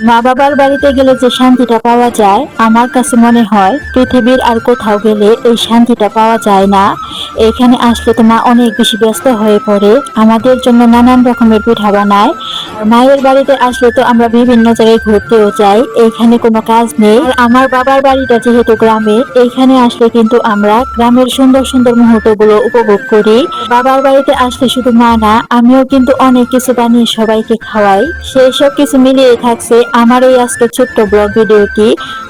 মা বাবার বাড়িতে গেলে যে শান্তিটা পাওয়া যায়, আমার কাছে মনে হয় পৃথিবীর আর কোথাও গেলে এই শান্তিটা পাওয়া যায় না। এখানে আসলে তো মা অনেক বেশি ব্যস্ত হয়ে পড়ে, আমাদের জন্য নানান রকমের পিঠা বানায়। আর মায়ের বাড়িতে আসলে তো আমরা বিভিন্ন জায়গায় ঘুরতেও যাই, এইখানে কোনো কাজ নেই। আর আমার বাবার বাড়িটা যেহেতু গ্রামে, এইখানে আসলে কিন্তু আমরা গ্রামের সুন্দর সুন্দর মুহূর্তগুলো উপভোগ করি। বাবার বাড়িতে আসলে শুধু মা না, আমিও কিন্তু অনেক কিছু বানিয়ে সবাইকে খাওয়াই। সেই সব কিছু মিলিয়ে থাকছে আমার এই আজকে ছোট্ট ব্লগ ভিডিওটি।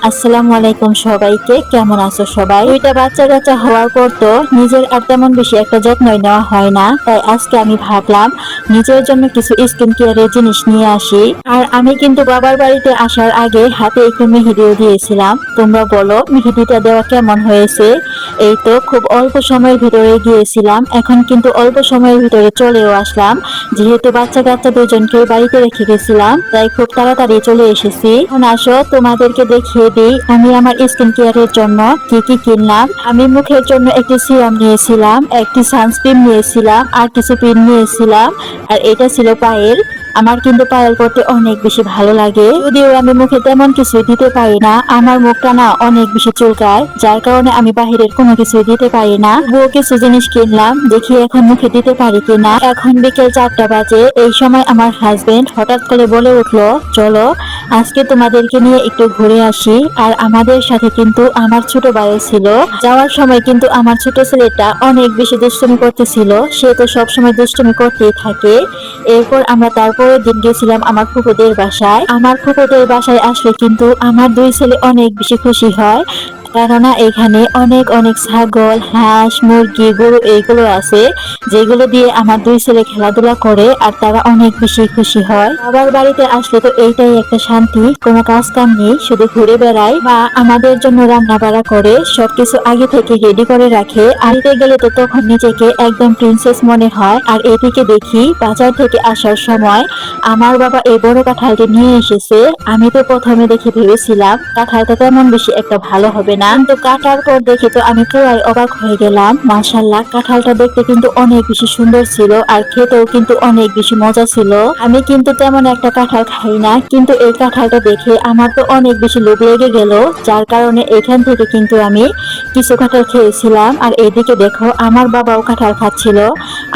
আসসালামু আলাইকুম সবাইকে, কেমন আছো সবাই? দুইটা বাচ্চা কাচ্চা হওয়ার পর তো নিজের আর তেমন বেশি একটা যত্নই নেওয়া হয় না, তাই আজকে আমি ভাবলাম নিজের জন্য কিছু স্কিন কেয়ারের জিনিস নিয়ে আসি। আর আমি কিন্তু বাবার বাড়িতে আসার আগে হাতে একটু মেহেদিও দিয়েছিলাম। তোমরা বলো মেহেদিটা দেওয়া কেমন হয়েছে? এই তো খুব অল্প সময়ের ভিতরে গিয়েছিলাম, এখন কিন্তু অল্প সময়ের ভিতরে চলেও আসলাম। যেহেতু বাচ্চা কাচ্চা দুজনকে বাড়িতে রেখে গেছিলাম, তাই খুব তাড়াতাড়ি চলে এসেছি। এখন আসো তোমাদেরকে দেখিয়ে দিই আমি আমার স্কিন কেয়ারের জন্য কি কি কিনলাম। আমি মুখের জন্য একটি সিরাম নিয়েছিলাম, একটি সানস্ক্রিন নিয়েছিলাম, আর কিছু ক্রিম নিয়েছিলাম। আর এটা ছিল পায়েল। আমার কিন্তু পায়েল করতে অনেক বেশি ভালো লাগে, যদিও আমি মুখে তেমন কিছু দিতে পারি না। আমার মুখটা না অনেক বেশি চুলকায়, যার কারণে আমি বাহিরের কোনো কিছু দিতে পারি না। তবুও কিছু জিনিস কিনলাম, দেখি এখন মুখে দিতে পারি কিনা। এখন বিকেল 4টা বাজে। এই সময় আমার হাজবেন্ড হঠাৎ করে বলে উঠলো, চলো আজকে তোমাদেরকে নিয়ে একটু ঘুরে আসি। আর আমাদের সাথে কিন্তু আমার ছোট ভাইও ছিল। যাওয়ার সময় কিন্তু আমার ছোট ছেলেটা অনেক বেশি দুষ্টুমি করতেছিল, সে তো সবসময় দুষ্টুমি করতেই থাকে। এরপর আমরা তারপরের দিন গেছিলাম আমার ফুফুদের বাসায়। আমার ফুফুদের বাসায় আসলে কিন্তু আমার দুই ছেলে অনেক বেশি খুশি হয়, কেননা এখানে অনেক অনেক ছাগল, হাঁস, মুরগি, গরু এইগুলো আছে, যেগুলো দিয়ে আমার দুই ছেলে খেলাধুলা করে আর তারা অনেক বেশি খুশি হয়। বাবার বাড়িতে আসলে তো এইটাই একটা শান্তি, কোনো কাজ কাম নেই, শুধু ঘুরে বেড়াই। বা আমাদের জন্য রান্না বাড়া করে সবকিছু আগে থেকে রেডি করে রাখে। আড়িতে গেলে তো তখন নিজেকে একদম প্রিন্সেস মনে হয়। আর এদিকে দেখি বাজার থেকে আসার সময় আমার বাবা এই বড় কাঁঠালটি নিয়ে এসেছে। আমি তো প্রথমে দেখে ভেবেছিলাম কাঁঠালটা তেমন বেশি একটা ভালো হবে না, কিন্তু কাটার পর দেখে তো আমি পুরাই অবাক হয়ে গেলাম। মাশাআল্লাহ, কাঁঠালটা দেখতে কিন্তু অনেক বেশি সুন্দর ছিল, আর খেতেও কিন্তু অনেক বেশি মজা ছিল। আমি কিন্তু তেমন একটা কাঁঠাল খাই না, কিন্তু এই কাঁঠালটা দেখে আমার তো অনেক বেশি লোভ লেগে গেল, যার কারণে এখান থেকে কিন্তু আমি কিছু কাঁঠাল খেয়েছিলাম। আর এইদিকে দেখো আমার বাবাও কাঁঠাল খাচ্ছিল।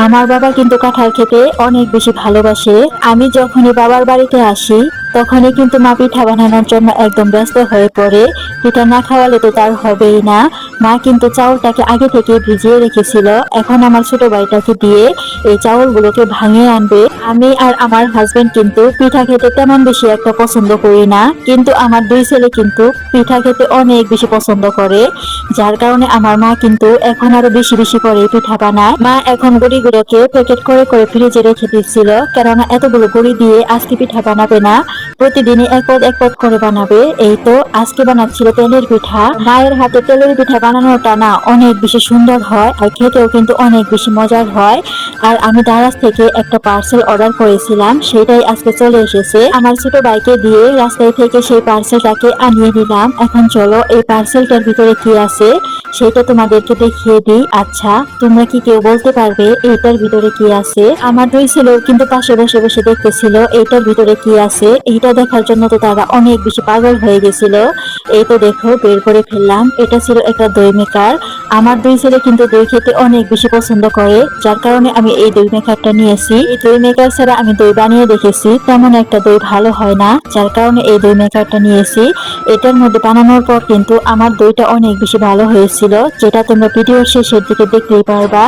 আমার বাবা কিন্তু কাঁঠাল খেতে অনেক বেশি ভালোবাসে। আমি যখনই বাবার বাড়িতে আসি তখনই কিন্তু মা পিঠা বানানোর জন্য একদম ব্যস্ত হয়ে পড়ে। পিঠা না খাওয়ালে তো তার হবেই না। মা কিন্তু চাউলটাকে আগে থেকে ভিজিয়ে রেখেছিল, এখন আমার ছোট ভাইটাকে দিয়ে এই চাউলগুলোকে ভাঙিয়ে আনবে। আমি আর আমার হাজবেন্ড কিন্তু পিঠা খেতে তেমন বেশি একটা পছন্দ করি না, কিন্তু আমার দুই ছেলে কিন্তু পিঠা খেতে অনেক বেশি পছন্দ করে, যার কারণে আমার মা কিন্তু এখন আরো বেশি বেশি করে পিঠা বানায়। মা এখন গুঁড়িগুলোকে প্যাকেট করে করে ফ্রিজে রেখে দিচ্ছিল, কেননা এতগুলো গুঁড়ি দিয়ে আজকে পিঠা বানাবে না, প্রতিদিনই এক পদ এক পদ করে বানাবে। এই তো আজকে বানাচ্ছিল তেলের পিঠা। মায়ের হাতে তেলের পিঠা বানানোটা না অনেক বেশি সুন্দর হয়, আর খেতেও কিন্তু অনেক বেশি মজার হয়। আর আমি দারাজ থেকে একটা পার্সেল অর্ডার করেছিলাম, সেটাই আজকে চলে এসেছে। আমার ছোট ভাইকে দিয়ে রাস্তায় থেকে সেই পার্সেলটাকে আনিয়ে দিলাম। এখন চলো এই পার্সেলটার ভিতরে কি আছে সেটা তোমাদেরকে দেখিয়ে দিই। আচ্ছা, তোমরা কি কেউ বলতে পারবে এইটার ভিতরে কি আছে? আমার দুই ছেলেও কিন্তু পাশে বসে বসে দেখতেছিল এইটার ভিতরে কি আছে। এইটা দেখার জন্য তো তারা অনেক বেশি পাগল হয়ে গেছিল। এই তো দেখো বের করে ফেললাম, এটা ছিল একটা দই মেকার। আমার দুই ছেলে কিন্তু দই খেতে অনেক বেশি পছন্দ করে, যার কারণে আমি এই দই মেকারটা নিয়েছি। এই দই মেকার ছাড়া আমি দই বানিয়ে দেখেছি, তেমন একটা দই ভালো হয় না, যার কারণে এই দই মেকারটা নিয়েছি। এটার মধ্যে বানানোর পর কিন্তু আমার দইটা অনেক বেশি ভালো হয়েছিল, যেটা তোমরা ভিডিওর শেষের দিকে দেখতেই পারবা।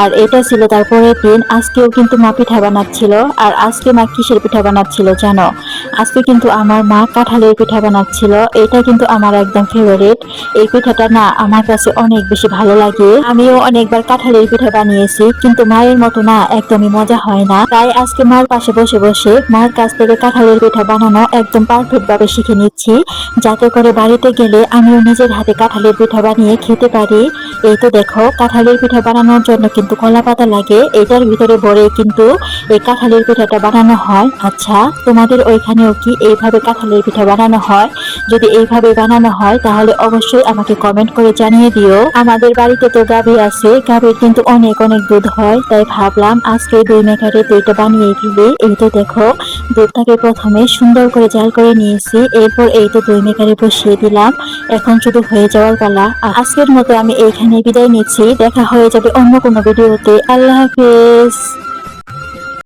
আর এটা ছিল তারপরের দিন, আজকেও কিন্তু মা পিঠা বানাচ্ছিল। আর আজকে মা কিসের পিঠা বানাচ্ছিল জানো? আজকে কিন্তু আমার মা কাঁঠালের পিঠা বানাচ্ছিল। এটা কিন্তু আমার একদম ফেভারিট। এই পিঠাটা না আমার কাছে অনেক বেশি ভালো লাগে। আমিও অনেকবার কাঁঠালের পিঠা বানিয়েছি, কিন্তু মায়ের মতো না একদমই মজা হয় না। তাই আজকে মার পাশে বসে বসে মার কাছ থেকে কাঁঠালের পিঠা বানানো একদম পারফেক্ট ভাবে শিখে নিচ্ছি, যাতে করে বাড়িতে গেলে আমিও নিজের হাতে কাঁঠালের পিঠা বানিয়ে খেতে পারি। এই তো দেখো কাঁঠালের পিঠা বানানোর জন্য কিন্তু কলা পাতা লাগে, এটার ভিতরে ভরে কিন্তু এই কাঁঠালের পিঠাটা বানানো হয়। আচ্ছা, তোমাদের ওইখানেও কি এইভাবে কাঁঠালের পিঠা বানানো হয়? যদি এইভাবে বানানো হয় তাহলে অবশ্যই আমাকে কমেন্ট করে জানিয়ে দিও। আমাদের বাড়িতে তো গাভী আছে, গাভীর কিন্তু অনেক অনেক দুধ হয়, তাই ভাবলাম আজকে দই মেকারে দইটা বানিয়ে ফেলি। এই তো দেখো দুধটাকে প্রথমে সুন্দর করে জাল করে নিয়েছি, এরপর এই তো দই মেকারে বসিয়ে দিলাম। এখন শুধু হয়ে যাওয়ার পালা। আজকের মতো আমি এইখানে বিদায় নিচ্ছি, দেখা হয়ে যাবে অন্য কোনো ভিডিওতে। আল্লাহ হাফেজ।